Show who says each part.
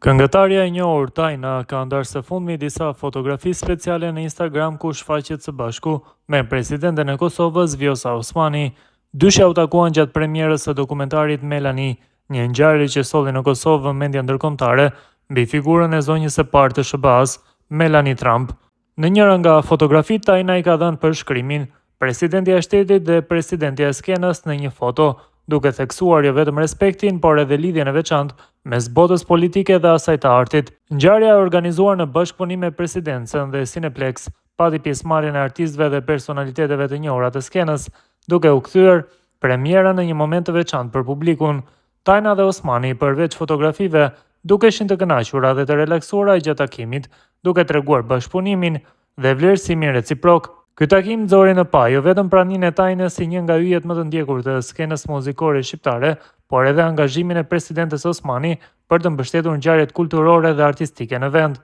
Speaker 1: Këngëtarja e njohur Tajna ka ndarë së fundmi disa fotografi speciale në Instagram ku shfaqet së bashku me presidenten e Kosovës Vjosa Osmani. Dyshja u takuan gjatë premierës së dokumentarit Melani, një ngjarje që solli në Kosovë vëmendje ndërkombëtare mbi figurën e zonjës së parë të SBA-s, Melanie Trump. Në njëra nga fotografitë Tajna i ka dhënë përshkrimin "Presidentja e shtetit dhe presidentja e skenës" në një foto, duke theksuar jo vetëm respektin, por edhe lidhjen e veçantë mes botës politike dhe asaj të artit. Ngjarja e organizuar në bashkëpunim me Presidencën dhe Cineplex pati pjesëmarrjen e artistëve dhe personaliteteve të njohura të skenës, duke u kthyer premiera në një moment të veçantë për publikun. Tajna dhe Osmani, përveç fotografive, dukeshin të kënaqura dhe të relaksuara gjatë takimit, duke treguar bashkëpunimin dhe vlerësimin reciprok. Ky takim nxori në pa jo vetëm praninë e Tajnës si një nga yjet më të ndjekur të skenës muzikore shqiptare, por edhe angazhimin e presidentes Osmani për të mbështetur ngjarjet kulturore dhe artistike në vend.